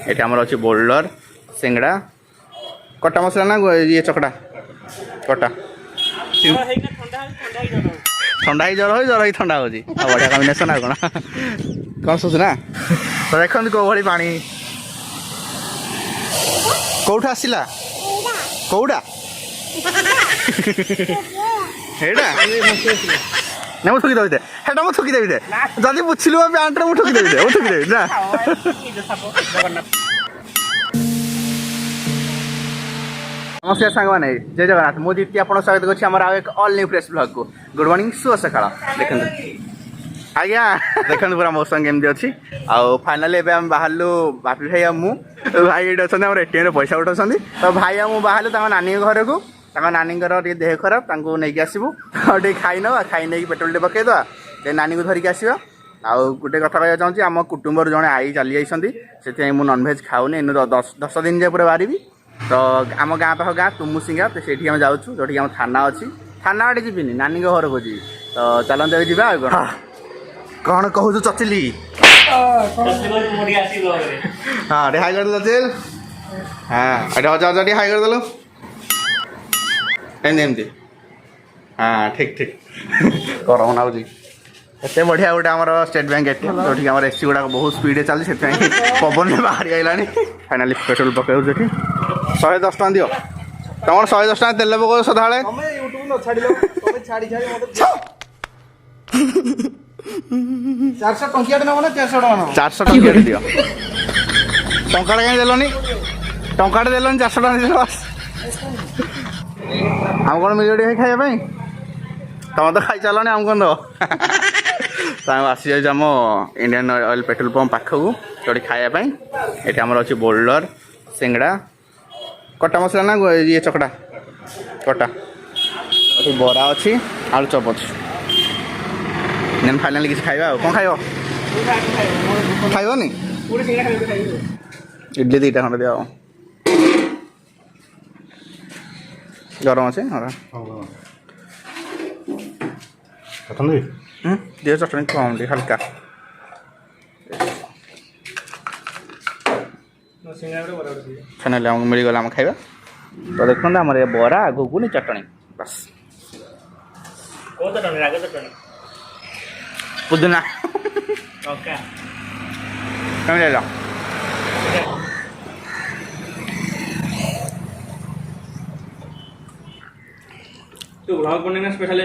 ये आमर अच्छी बोल्डर सिंगड़ा कटा मसला ना ये चकटा कटा ठंडा ही जर ही ठंडा हो बढ़िया कम्बिनेसन आ कौन सोच ना तो देखते कौ भाई पानी कौट आसला कौटा ना मुझे ठुकी देवी हेटा मुझे ठुकी देवी जल्दी बुझिलु पैंट मुझे ठुकी देवी ना नमस्कार सांग मैंने जय जगन्नाथ मु दीप्ति आप स्वागत कर एक ऑल न्यू फ्रेश ब्लॉग को गुड मॉर्निंग शुभ सकाळ देखते आज्ञा देखते पूरा मौसम केमती अच्छी आउ फाइनाली एवं आम बाहर बापी भाई मु भाई ये अच्छा एटीएम पैसा उठाऊँ तो भाई आम बाहर नानी घर को नानी देह खराब नहीं आसबू खाई ना खाई नहीं पेट्रोल पकईदे नानी को धरिकी आसवा आउ गोटे कथा कहना चाहूँगी आम कुटुंबर जड़े आई चली जाइए से मुझे नॉनभेज खाऊनी 10 दिन जाए पूरा बाहरी तो आम गाँ पाख गाँ तुमुसिंगा तो से जाऊँ जो आम थाना अच्छी थाना आटे जी नानी घर को जी तो चलते जा कौन कहूँ चचिली हाँ टे हाई कर चचिल हाँ ये हाई करदेलु एमती हाँ ठीक ठीक गरम नाऊँ एत बढ़िया गोटे आम स्टेट बैंक एटीएम जो आम एसी गुड़ा बहुत स्पीड चलती से पवन में बाहरी आईला फाइनाली पेट्रोल पकड़ 110 टଙ୍କା दियो तुम 110 टଙ୍କା तेल पकाओ सदा 400 टଙ୍କା दियो टंका कहीं देलनि टंका देलनि 400 टଙ୍କା दिल बस आम कौन मिले खाଇବା तुम तो खाई चलनी आम कौन दो आसी जाए आम इंडियन ऑयल पेट्रोल पंप पाखक जो खायापी ये आमर अच्छी बोल्डर सिंगड़ा कटा मसला ना ये चकटा कटा बरा अच्छी आलू चप अच्छी देन फाइनाली किसी खाଇବା कौन खाइब खाइबनी इडली 2टा खंडे दिया गरम अच्छे दियो चटनी कम टे हल्का फाइनाली आमको मिलगला आम खाଇବା तो देखते आम बरा घुगुनी चटनी बस पुदीना कमी लग तो ब्लॉग बनेगा स्पेशल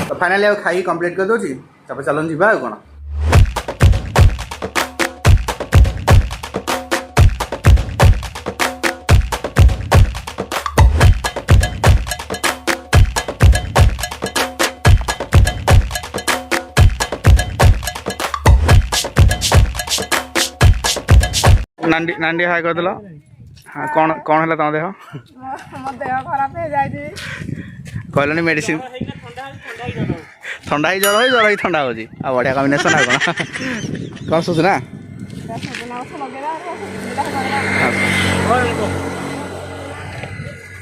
तो फाइनाली खाई कंप्लीट कर दूसरी तब चलन जी कौन नांडी नांडी हाई करदेल हाँ कौन कौन है तुम देह खराब कहलनि मेडिसिन ठंडा ही जर ही ठंडा हो बढ़िया कम्बिनेसन आ कौन सोच ना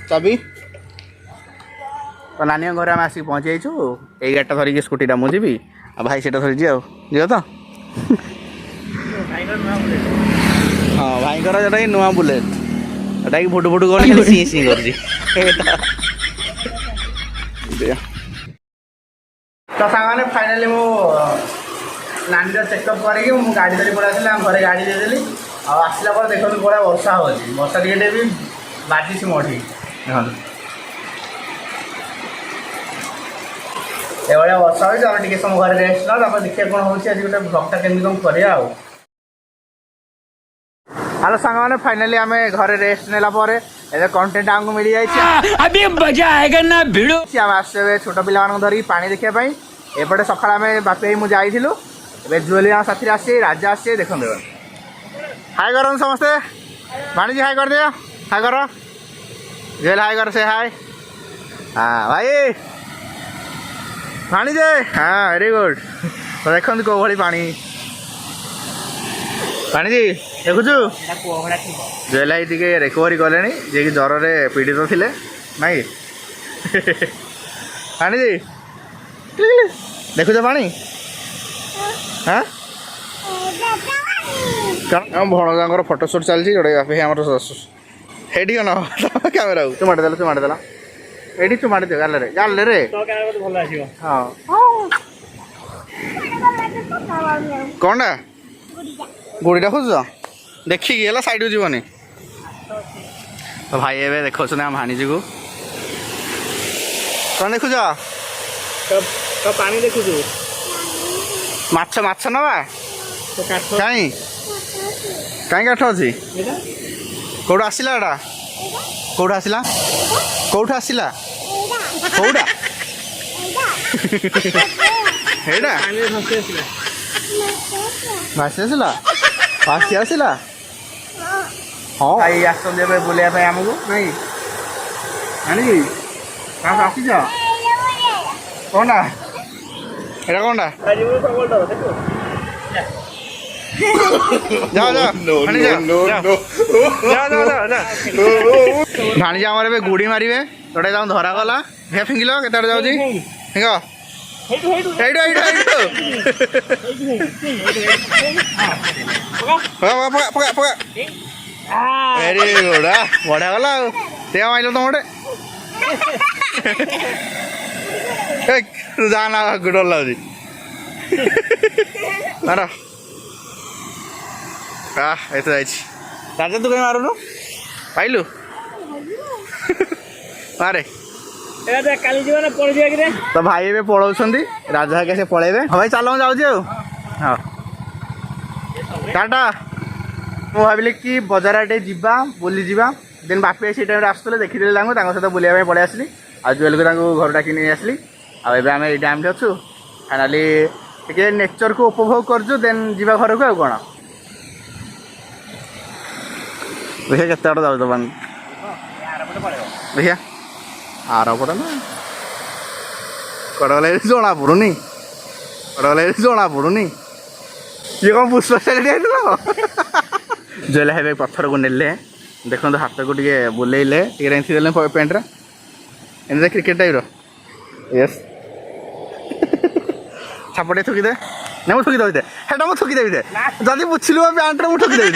चाबी तो नानी घर आम आसिक पहुँची जाइछु ये गाड़ी धरिकी स्कूटीटा मुझे भाई से धरी जी तो हाँ भाई जो नुआ बुलेट एटा कि फुटु फुटु कौन खाली सी सी कर तो सामने फाइनाली मो नानी चेकअप करके गाड़ी धरी पड़ा आसला घरे गाड़ी देदेली आसला पर देखो पूरा वर्षा हो वर्षा टे भी बाजी मोटी देखो ये वर्षा हो समय घर रेस्ट ना देखिए कौन हो गोटे ब्लॉगटा केमी कौन करा हेलो सांग मैंने फाइनाली आम घर रेस्ट नेला कंटेंट आमको मिल जाए अभी मजा आएगा ना भिड़ो आम आसे छोट पिला धरिक पानी देखा एपटे सका बापी मुझे जाइलु जुएली साथी आसी राजा आसी देख हाई कर समस्ते भाणीजी हाई कर दियो हाई कर जुएल हाई कर से हाई हाँ भाई भाणीजे हाँ वेरी गुड तो देखते कौ भाई पानी भाणीजी देखुचु जुएल भाई टे रिकवरी कले जे कि ज्वर से पीड़ित थे नाई भाणीजी देखुच पानी হ্যাঁ ଆମ ଭଣଜାଙ୍କର ଫଟୋ ସୁଟ୍ ଚାଲିଛି ଯୋଉଟା ଭାଇ ଆମର ହେଇଠି କଣ କ୍ୟାମେରା ଚୁମାଟି ଦେଲା ଏଇଠି ଚୁମାଟି ଦିଅ ଗାଲରେ ଭଲ ଆସିବ ହଁ କ'ଣଟା ଗୁଡ଼ିଟା ଖୋଜୁଛ ଦେଖିକି ହେଲା ସାଇଡ଼କୁ ଯିବନି ତ ଭାଇ ଏବେ ଦେଖାଉଛନ୍ତି ଆମ ଭାଣିଜୀକୁ କ'ଣ ଦେଖୁଛ ପାଣି ଦେଖୁଛୁ ମାଛ ନବା କାଇଁ କାଠ ଅଛି କୋଉଠୁ ଆସିଲା ଏଟା କୋଉଠୁ ଆସିଲା କୋଉଠା ହେଇଟା ଭାସି ଆସିଲା ହଁ ଭାଇ ଆସଛନ୍ତି ଏବେ ବୁଲିବା ପାଇଁ ଆମକୁ ନାଇଁ ଆଣିକି କାହାକୁ ଆସିଛ କ'ଣଟା ଏଇଟା କ'ଣଟା ଭାଣିଜା ଆମର ଏବେ ଗୁଡ଼ି ମାରିବେ ଯୋଉଟା ତାଙ୍କୁ ଧରାଗଲା ହେ ଫିଙ୍ଗିଲ କେତେ ବାଟ ଯାଉଛି ଫିଙ୍ଗ ଏଇଠୁ ଭେରି ଗୁଡ୍ ବଢିଆ ଗଲା ଆଉ ସେ ମାଇଲ ତମ ଗୋଟେ ଯା ନା ଡର ଲାଗୁଛି ମାର ଏତେ ଯାଇଛି ରାଜା ତୁ କାହିଁ ମାରୁନୁ ପାଇଲୁ ମାରେ କାଲି ଯିବା ନା ପଳେଇ ଯିବା କି ତ ଭାଇ ଏବେ ପଳଉଛନ୍ତି ରାଜା ହେରିକା ସେ ପଳେଇବେ ହଁ ଭାଇ ଚାଲ ମୁଁ ଯାଉଛି ଆଉ ହଁ ଟାଟା ମୁଁ ଭାବିଲି କି ବଜାର ଆଡ଼େ ଯିବା ବୁଲିଯିବା ଦେନ୍ ବାପି ସେଇ ଟାଇମ୍ରେ ଆସୁଥିଲେ ଦେଖିଦେଲି ତାଙ୍କ ସହିତ ବୁଲିବା ପାଇଁ ପଳେଇ ଆସିଲି ଆଉ ଜୁଏଲ୍କୁ ତାଙ୍କୁ ଘର ଡାକି ନେଇ ଆସିଲି ଆଉ ଏବେ ଆମେ ଏଇ ଡ୍ୟାମ୍ରେ ଅଛୁ ଫାଇନାଲି ଟିକେ ନେଚର୍କୁ ଉପଭୋଗ କରୁଛୁ ଦେନ୍ ଯିବା ଘରକୁ ଆଉ କ'ଣ ଦେଖିଆ କେତେ ବାଟ ଯାଉଛି ଦୋକାନ ଦେଖିଆ ଆର ପଟେ ନା କଡ଼ଗଲେ ଜଣା ପଡ଼ୁନି ଇଏ କ'ଣ ପୁଷ୍ପ ଚାଲିଠି ହେଇଥିଲ ଜୁଏଲ୍ ହେବେ ପଥରକୁ ନେଲେ ଦେଖନ୍ତୁ ହାତକୁ ଟିକେ ବୁଲେଇଲେ ଟିକେ ରେଞ୍ଚି ଦେଲେ ପ୍ୟାଣ୍ଟରେ ଏମିତି କ୍ରିକେଟ୍ ଟାଇପ୍ର ୟେସ୍ ଛାପଟେ ଥୁକିଦେ ନା ମୁଁ ଥୁକି ଦେବି ହେଟା ମୁଁ ଥୁକି ଦେବି ଯଦି ବୁଝିଲୁ ପ୍ୟାଣ୍ଟରେ ମୁଁ ଥୁକି ଦେବି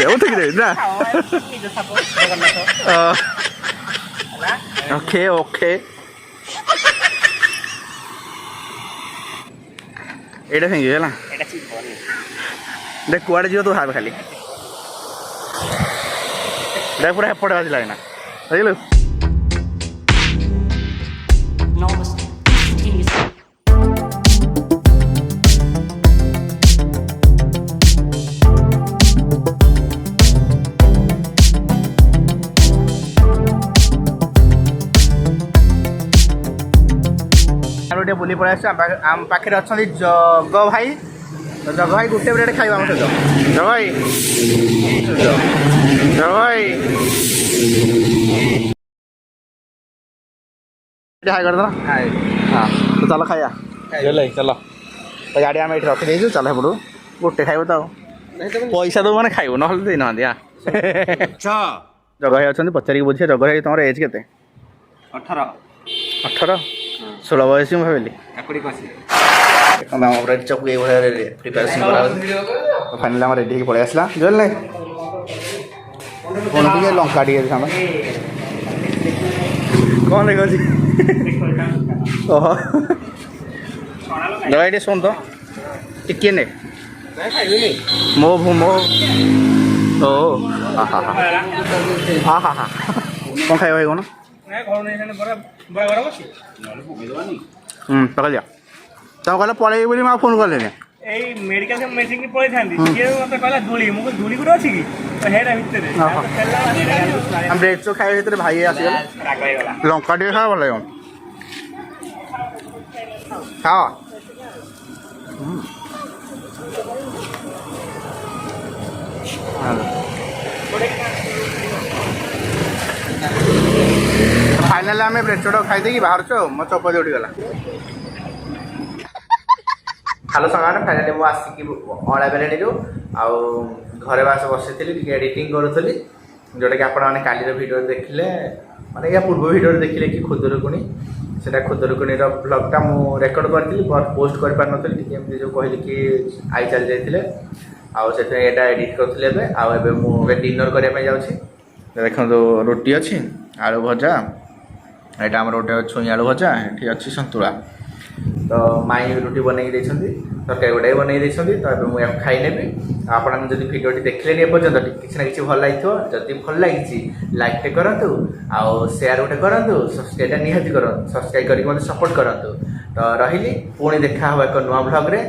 ନା ଓକେ ଏଇଟା ଫିଙ୍ଗିବି ହେଲା ଦେଖ କୁଆଡ଼େ ଯିବ ତୁ ଭାବେ ଖାଲି ଦେଖ ପୁରା ଏପଟେ ବାଜିଲା ଏଇନା ବୁଝିଲୁ ଟିକେ ବୁଲି ପଳେଇ ଆସିଛୁ ଆମ ପାଖରେ ଅଛନ୍ତି ଜଗ ଭାଇ ଗୋଟେ ପ୍ଲେଟ୍ ଖାଇବା ଆମ ସହିତ ଜଗ ଭାଇ ହାଇ କରିଦେଲ ହଁ ତ ଚାଲ ଖାଇବା ଚାଲ ଗାଡ଼ି ଆମେ ଏଇଠି ରଖିଦେଇଛୁ ଚାଲ ସେପଟୁ ଗୋଟେ ଖାଇବୁ ତ ଆଉ ପଇସା ଦେବୁ ମାନେ ଖାଇବୁ ନହେଲେ ଦେଇନାହାନ୍ତି ଜଗ ଭାଇ ଅଛନ୍ତି ପଚାରିକି ବୁଝିବେ ଜଗ ଭାଇ ତମର ଏଜ୍ କେତେ 18 16 ବୟସ ମୁଁ ଭାବିଲି ଆମର ଚକୁ ଏଇଭଳିଆ ପ୍ରିପାରେସନ୍ କରାହେଉଛି ଫାଇନାଲି ଆମର ରେଡ଼ି ହେଇକି ପଳେଇ ଆସିଲା ଜୁଏଲ୍ ନାଇଁ କ'ଣ ଟିକେ ଲଙ୍କା ଟିକେ ସାଙ୍ଗ କ'ଣ ଦେଖାଉଛି ଓହୋ ଜଗା ଟିକେ ଶୁଣ ତ ଟିକେ ନେ ମୋ ଓ ହା କ'ଣ ଖାଇବା ଭାଇ କ'ଣ ପକାଇ ଦିଅ ତମେ କହିଲେ ପଳେଇବି ବୋଲି ମୁଁ ଫୋନ୍ କଲେନି ଏଇ ମେଡିକାଲ ମେଡିସିନ ପଳେଇଥାନ୍ତି ସିଏ ମତେ କହିଲା ଧୂଳି ମୁଁ ଧୂଳି କୋଉଠି ଅଛି କି ହେଟା ଭିତରେ ଆମେ ବ୍ରେଡ୍ ଚପ୍ ଖାଇବା ଭିତରେ ଭାଇ ଆସିଗଲେ ଲଙ୍କା ଟିକେ ଖାଇବା ଭଲ ଲାଗିବ ଖାଅ ଫାଇନାଲି ଆମେ ବ୍ରେଡ୍ ଚପ୍ ଖାଇଦେଇକି ବାହାରୁଛୁ ଆଉ ମୋ ଚପଲ ଉଠିଗଲା ହ୍ୟାଲୋ ସାଙ୍ଗମାନେ ଫାଇନାଲି ମୁଁ ଆସିକି ଅଁଳାବେଲେଣିରୁ ଆଉ ଘରେ ବାସ ବସିଥିଲି ଟିକେ ଏଡ଼ିଟିଂ କରୁଥିଲି ଯେଉଁଟାକି ଆପଣମାନେ କାଲିର ଭିଡ଼ିଓ ଦେଖିଲେ ମାନେ ୟା ପୂର୍ବ ଭିଡ଼ିଓରେ ଦେଖିଲେ କି ଖୁଦୁରୁକୁଣୀ সেটা খুদুরকুণীর ব্লগটা ମୁଁ ରେକର୍ଡ଼ କରିଥିଲି ବଟ୍ ପୋଷ୍ଟ କରିପାରିନଥିଲି ଟିକେ ଏମିତି ଯେଉଁ କହିଲି କି ଆଇ ଚାଲି ଯାଇଥିଲେ ଆଉ ସେଥିପାଇଁ ଏଇଟା ଏଡ଼ିଟ୍ କରୁଥିଲି ଏବେ ଆଉ ଏବେ ମୁଁ ଏବେ ଡିନର୍ କରିବା ପାଇଁ ଯାଉଛି ଦେଖନ୍ତୁ ରୁଟି ଅଛି ଆଳୁ ଭଜା ଏଇଟା ଆମର ଗୋଟେ ଛୁଇଁ ଆଳୁ ଭଜା ଏଠି ଅଛି ସନ୍ତୁଳା ତ ମାଇଁ ରୁଟି ବନେଇକି ଦେଇଛନ୍ତି ତରକାରୀ ଗୋଟେ ବନେଇ ଦେଇଛନ୍ତି ତ ଏବେ ମୁଁ ୟାକୁ ଖାଇନେବି ଆପଣ ଯଦି ଭିଡ଼ିଓଟି ଦେଖିଲେନି ଏପର୍ଯ୍ୟନ୍ତ କିଛି ନା କିଛି ଭଲ ଲାଗିଥିବ ଯଦି ଭଲ ଲାଗିଛି ଲାଇକ୍ଟେ କରନ୍ତୁ ଆଉ ସେୟାର ଗୋଟେ କରନ୍ତୁ ସବସ୍କ୍ରାଇବ୍ଟା ନିହାତି କରନ୍ତୁ ସବସ୍କ୍ରାଇବ୍ କରିକି ମୋତେ ସପୋର୍ଟ କରନ୍ତୁ ତ ରହିଲି ପୁଣି ଦେଖା ହେବ ଏକ ନୂଆ ଭ୍ଲଗ୍ରେ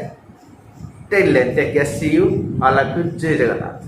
take care see you all of you ଜୟ ଜଗନ୍ନାଥ।